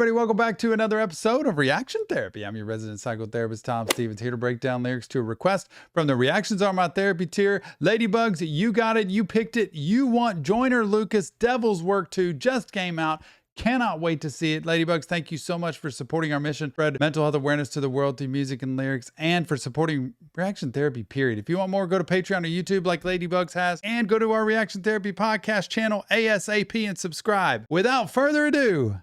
everybody, welcome back to another episode of Reaction Therapy. I'm your resident psychotherapist, Tom Stevens, here to break down lyrics to a request from the Reactions Are My Therapy tier. Ladybugs, you got it, you picked it, you want Joyner Lucas, Devil's Work 2, just came out. Cannot wait to see it. Ladybugs, thank you so much for supporting our mission, spread mental health awareness to the world through music and lyrics, and for supporting Reaction Therapy, period. If you want more, go to Patreon or YouTube like Ladybugs has, and go to our Reaction Therapy podcast channel ASAP and subscribe. Without further ado,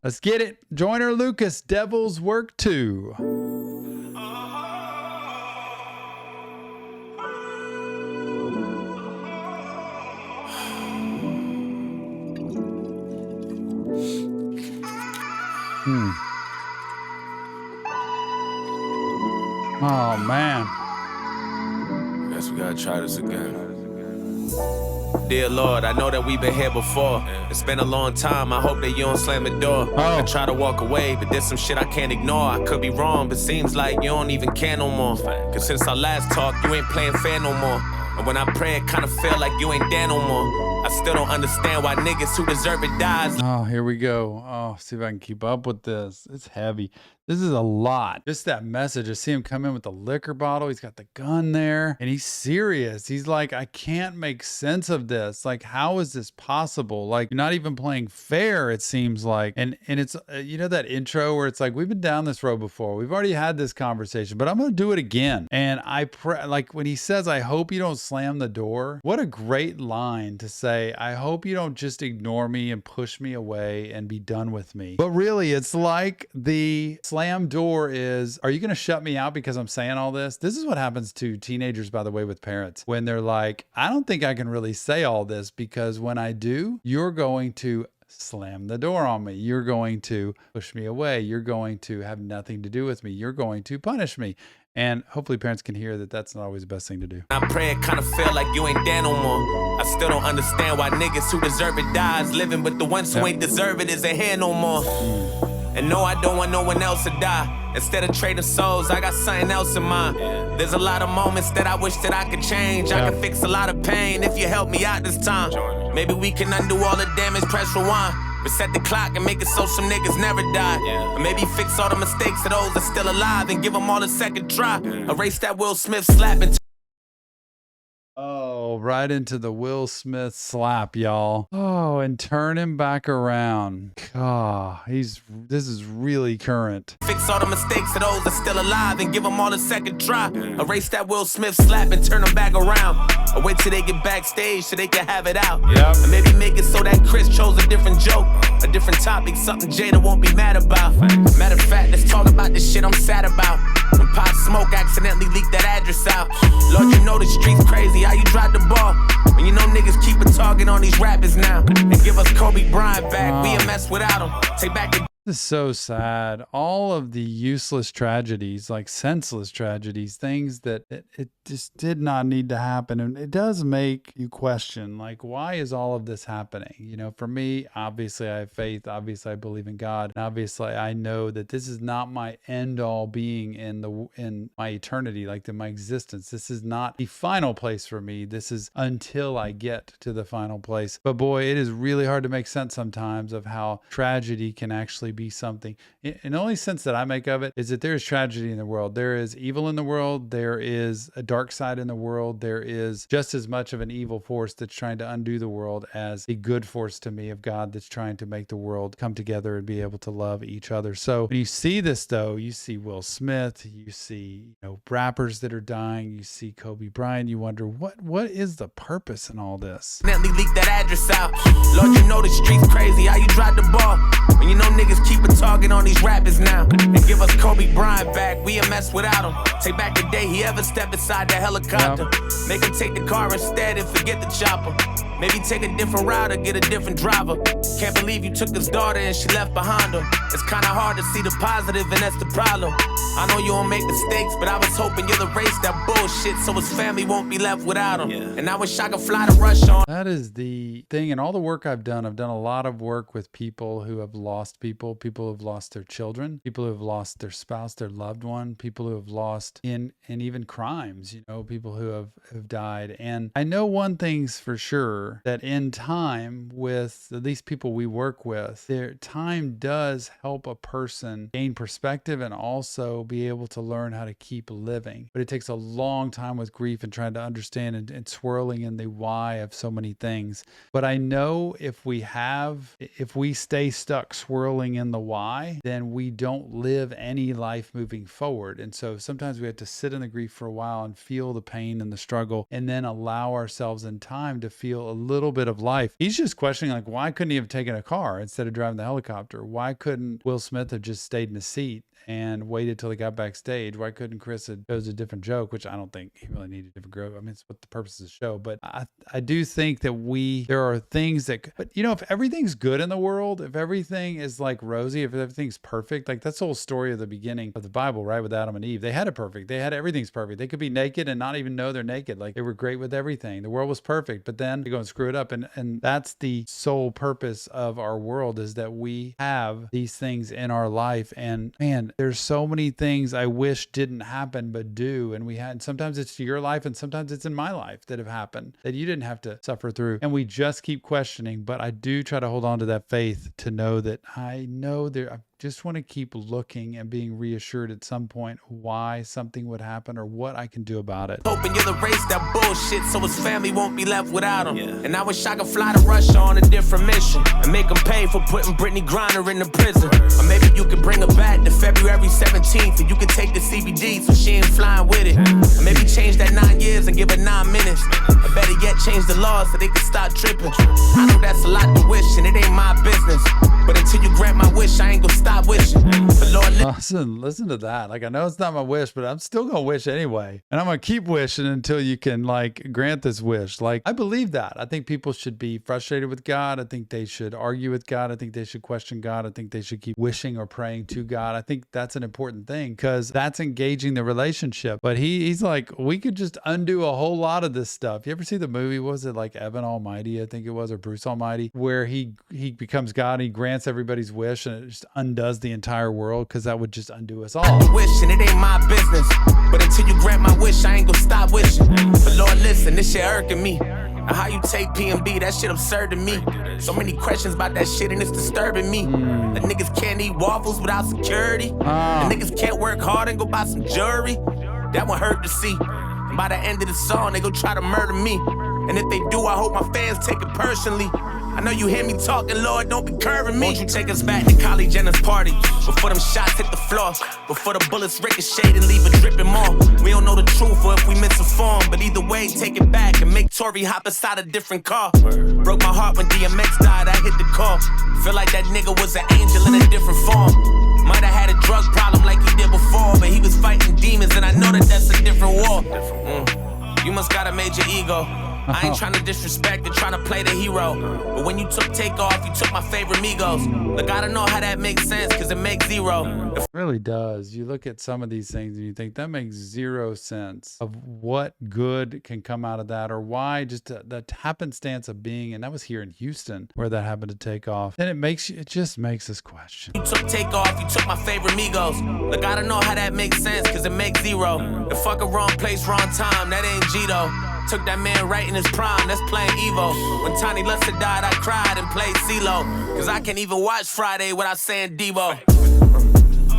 let's get it. Joyner Lucas, Devil's Work 2. Oh, man. Guess we gotta try this again. Dear Lord, I know that we've been here before. It's been a long time, I hope that you don't slam the door. I try to walk away, but there's some shit I can't ignore. I could be wrong, but seems like you don't even care no more. Cause since our last talk, you ain't playing fair no more. And when I pray, it kinda feel like you ain't there no more. I still don't understand why niggas who deserve it dies. Oh, here we go. Oh, see if I can keep up with this. It's heavy. This is a lot. Just that message. I see him come in with the liquor bottle. He's got the gun there and he's serious. He's like, I can't make sense of this. Like, how is this possible? Like, you're not even playing fair, it seems like. And it's, you know, that intro where it's like, we've been down this road before. We've already had this conversation, but I'm going to do it again. And I pray, like when he says, I hope you don't slam the door. What a great line to say. I hope you don't just ignore me and push me away and be done with me. But really, it's like the slam door is, are you going to shut me out because I'm saying all this? This is what happens to teenagers, by the way, with parents, when they're like, I don't think I can really say all this because when I do, you're going to slam the door on me. You're going to push me away. You're going to have nothing to do with me. You're going to punish me. And hopefully parents can hear that that's not always the best thing to do. I pray it kinda feel like you ain't there no more. I still don't understand why niggas who deserve it dies living, but the ones who ain't deserve it isn't here no more. And no, I don't want no one else to die. Instead of trading souls, I got something else in mind. There's a lot of moments that I wish that I could change. I can fix a lot of pain if you help me out this time. Maybe we can undo all the damage, press rewind. Reset the clock and make it so some niggas never die. Or maybe fix all the mistakes of those that's still alive and give them all a second try. Erase that Will Smith slap and oh, right into the Will Smith slap, y'all. Oh, and turn him back around. God, this is really current. fix all the mistakes of those that's still alive and give them all a second try. Erase that Will Smith slap and turn them back around. Or wait till they get backstage so they can have it out. And maybe make it so that Chris chose a different joke, a different topic, something Jada won't be mad about. Matter of fact, let's talk about this shit I'm sad about. When Pop Smoke accidentally leaked that address out. Lord, you know the streets crazy, how you drive the ball. When you know niggas keep a target on these rappers now. And give us Kobe Bryant back, we a mess without him. Take back the This is so sad. All of the useless tragedies, like senseless tragedies, things that it just did not need to happen. And it does make you question, like, why is all of this happening? You know, for me, obviously I have faith. Obviously I believe in God. And obviously I know that this is not my end all being in my eternity, like in my existence. This is not the final place for me. This is until I get to the final place. But boy, it is really hard to make sense sometimes of how tragedy can actually be something. And the only sense that I make of it is that there is tragedy in the world. There is evil in the world. There is a dark side in the world. There is just as much of an evil force that's trying to undo the world as a good force to me of God that's trying to make the world come together and be able to love each other. So when you see this, though, you see Will Smith, you see, rappers that are dying, you see Kobe Bryant, you wonder what is the purpose in all this? leak that address out. Lord, you know the streets crazy, how you drive the ball. When you know niggas keep a target on these rappers now. And give us Kobe Bryant back, we a mess without him. Take back the day he ever stepped inside that helicopter. Make him take the car instead and forget the chopper. Maybe take a different route or get a different driver. Can't believe you took his daughter and she left behind him. It's kinda hard to see the positive and that's the problem. I know you don't make mistakes, but I was hoping you'll erase that bullshit so his family won't be left without him. And I wish I could fly to Rush on. That is the thing. And all the work I've done a lot of work with people who have lost people who have lost their children, people who have lost their spouse, their loved one, people who have lost in even crimes, people who have died. And I know one thing's for sure, sure that in time with these people we work with, their time does help a person gain perspective and also be able to learn how to keep living. But it takes a long time with grief and trying to understand and swirling in the why of so many things. But I know if we stay stuck swirling in the why, then we don't live any life moving forward. And so sometimes we have to sit in the grief for a while and feel the pain and the struggle, and then allow ourselves in time to feel a little bit of life. He's just questioning, like, why couldn't he have taken a car instead of driving the helicopter? Why couldn't Will Smith have just stayed in the seat and waited till he got backstage? Why couldn't Chris have chose a different joke, which I don't think he really needed a different joke. I mean, it's what the purpose of the show. But I do think that there are things that, but if everything's good in the world, if everything is like rosy, if everything's perfect, like that's the whole story of the beginning of the Bible, right? With Adam and Eve, they had it perfect. They had everything's perfect. They could be naked and not even know they're naked. Like they were great with everything. The world was perfect, but then they go and screw it up. And that's the sole purpose of our world, is that we have these things in our life. And man, there's so many things I wish didn't happen, but do. And sometimes it's your life and sometimes it's in my life that have happened that you didn't have to suffer through. And we just keep questioning, but I do try to hold on to that faith to know that I just want to keep looking and being reassured at some point why something would happen or what I can do about it. Hoping you'll erase that bullshit so his family won't be left without him. Yeah. And I wish I could fly to Russia on a different mission and make him pay for putting Brittany Griner in the prison. Or maybe you could bring her back to February 17th and you could take the CBD so she ain't flying with it. Or maybe change that 9 years and give her 9 minutes. Or better yet, change the laws so they can stop tripping. I know that's a lot to wish and it ain't my business. But until you grant my wish, I ain't gonna stop wishing. But Lord, listen to that. Like, I know it's not my wish, but I'm still gonna wish anyway. And I'm gonna keep wishing until you can grant this wish. Like, I believe that. I think people should be frustrated with God. I think they should argue with God. I think they should question God. I think they should keep wishing or praying to God. I think that's an important thing because that's engaging the relationship. But he's like, we could just undo a whole lot of this stuff. You ever see the movie? Was it like Evan Almighty, I think it was, or Bruce Almighty, where he becomes God and he grants everybody's wish and it just undoes the entire world, because that would just undo us all. Wishing it ain't my business, but until you grant my wish, I ain't gonna stop wishing. But Lord, listen, this shit irking me. How you take PMB, that shit absurd to me. So many questions about that shit and it's disturbing me. The niggas can't eat waffles without security. The niggas can't work hard and go buy some jewelry. That one hurt to see. And by the end of the song, they gon' try to murder me. And if they do, I hope my fans take it personally. I know you hear me talking, Lord, don't be curving me. Won't you take us back to Kylie Jenner's party? Before them shots hit the floor, before the bullets ricochet and leave a dripping more. We don't know the truth or if we misinformed, but either way, take it back and make Tory hop inside a different car. Broke my heart when DMX died, I hit the call. Feel like that nigga was an angel in a different form. Might have had a drug problem like he did before, but he was fighting demons and I know that that's a different war. You must got a major ego. I ain't trying to disrespect and trying to play the hero. But when you took Takeoff, you took my favorite Migos. Look, I don't know how that makes sense, cause it makes zero. It really does. You look at some of these things and you think that makes zero sense of what good can come out of that, or why just the happenstance of being, and that was here in Houston where that happened to take off. And it just makes us question. You took Takeoff, you took my favorite Migos. Look, I don't know how that makes sense, cause it makes zero. The fucking wrong place, wrong time, that ain't Gito. Took that man right in his prime, that's playing Evo. When Tiny Luster died, I cried and played CeeLo. Cause I can't even watch Friday without saying Devo.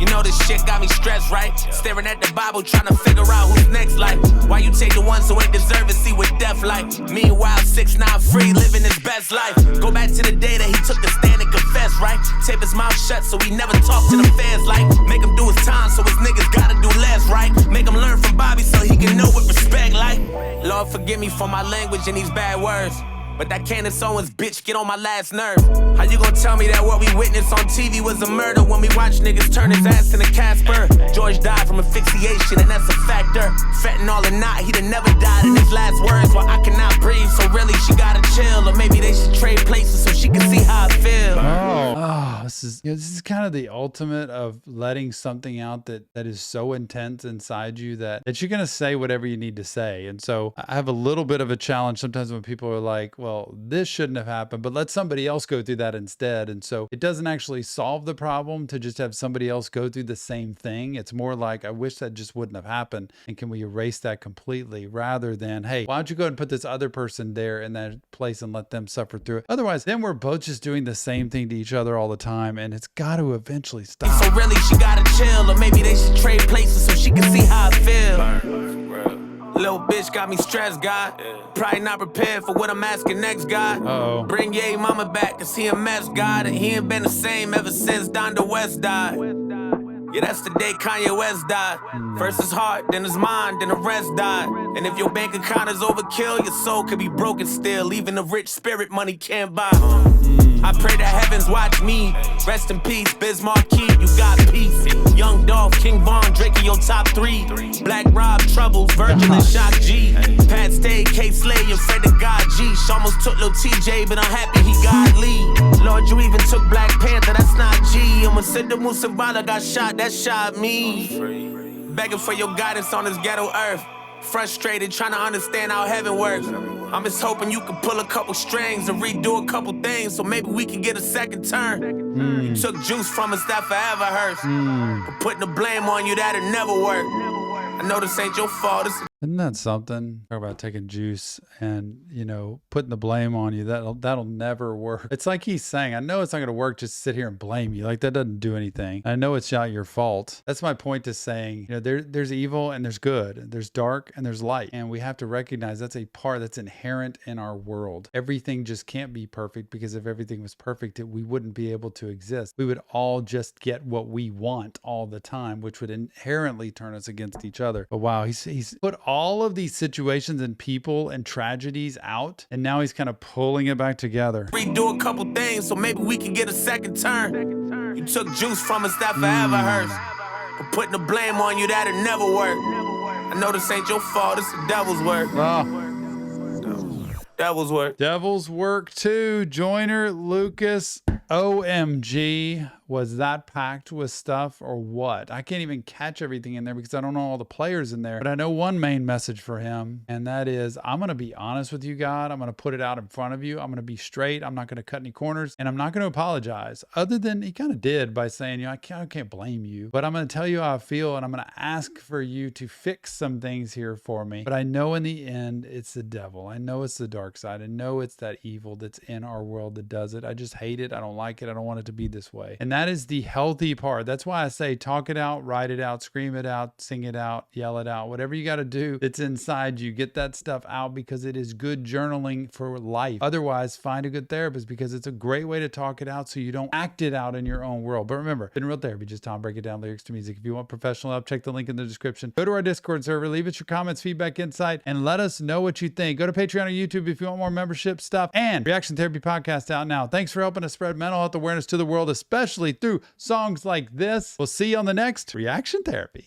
You know this shit got me stressed, right? Staring at the Bible, trying to figure out who's next, like. Why you take the ones who ain't deserve to see what death like? Meanwhile, 6ix9ine free, living his best life. Go back to the day that he took the stand and confessed, right? Tape his mouth shut so he never talked to the fans, like. Make him do his time so his niggas gotta do less, right? Make him learn from Bobby so he can know what respect like. Lord, forgive me for my language and these bad words, but that Candace Owens bitch get on my last nerve. How you gonna tell me that what we witnessed on TV was a murder when we watch niggas turn his ass into Casper? George died from asphyxiation and that's a factor. Fentanyl or not, he'd have never died in his last words. While I cannot breathe, so really she gotta chill. Or maybe they should trade places so she can see how I feel. This is kind of the ultimate of letting something out that is so intense inside you that you're gonna say whatever you need to say. And so I have a little bit of a challenge sometimes when people are like, well, this shouldn't have happened, but let somebody else go through that instead. And so it doesn't actually solve the problem to just have somebody else go through the same thing. It's more like, I wish that just wouldn't have happened. And can we erase that completely, rather than, hey, why don't you go and put this other person there in that place and let them suffer through it? Otherwise, then we're both just doing the same thing to each other all the time. And it's got to eventually stop. So really, she gotta chill, or maybe they should trade places so she can see how I feel. Little bitch got me stressed, God. Probably not prepared for what I'm asking next, God. Uh-oh. Bring your mama back, cause he a mess, God. And he ain't been the same ever since Donda West died. Yeah, that's the day Kanye West died. First his heart, then his mind, then the rest died. And if your bank account is overkill, your soul could be broken still. Even the rich spirit money can't buy. I pray the heavens watch me. Rest in peace, Biz Marquis, you got peace. Young Dolph, King Von, Drake in your top 3. Black Rob, Troubles, Virgil and Shock G. Pat Stay, K-Slay, and Fred the God G. She almost took Lil TJ, but I'm happy he got Lee. Lord, you even took Black Panther, that's not G. And when Sidney Musabala got shot, that shot me. Begging for your guidance on this ghetto earth. Frustrated, trying to understand how heaven works. I'm just hoping you can pull a couple strings and redo a couple things, so maybe we can get a second turn. You took juice from us that forever hurts. But putting the blame on you, that'll never work. I know this ain't your fault. Isn't that something? Talk about taking juice and, putting the blame on you. That'll never work. It's like he's saying, I know it's not going to work just to sit here and blame you. Like, that doesn't do anything. I know it's not your fault. That's my point to saying, there's evil and there's good. There's dark and there's light. And we have to recognize that's a part that's inherent in our world. Everything just can't be perfect, because if everything was perfect, we wouldn't be able to exist. We would all just get what we want all the time, which would inherently turn us against each other. But wow, he's put all of these situations and people and tragedies out, and now he's kind of pulling it back together. Redo a couple things, so maybe we can get a second turn. You took juice from us that forever hurts. But putting the blame on you, that'll never work. I know this ain't your fault, it's the devil's work. Devil's work. Devil's work too. Joyner, Lucas, OMG. Was that packed with stuff or what? I can't even catch everything in there because I don't know all the players in there. But I know one main message for him, and that is, I'm going to be honest with you, God. I'm going to put it out in front of you. I'm going to be straight. I'm not going to cut any corners, and I'm not going to apologize. Other than he kind of did by saying, I can't blame you, but I'm going to tell you how I feel, and I'm going to ask for you to fix some things here for me. But I know in the end, it's the devil. I know it's the dark side. I know it's that evil that's in our world that does it. I just hate it. I don't like it. I don't want it to be this way. And that is the healthy part. That's why I say talk it out, write it out, scream it out, sing it out, yell it out, whatever you got to do that's inside you. Get that stuff out, because it is good journaling for life. Otherwise, find a good therapist, because it's a great way to talk it out so you don't act it out in your own world. But remember, in real therapy, just Tom, break it down, lyrics to music. If you want professional help, check the link in the description. Go to our Discord server, leave us your comments, feedback, insight, and let us know what you think. Go to Patreon or YouTube if you want more membership stuff. And Reaction Therapy Podcast out now. Thanks for helping us spread mental health awareness to the world, especially through songs like this. We'll see you on the next Reaction Therapy.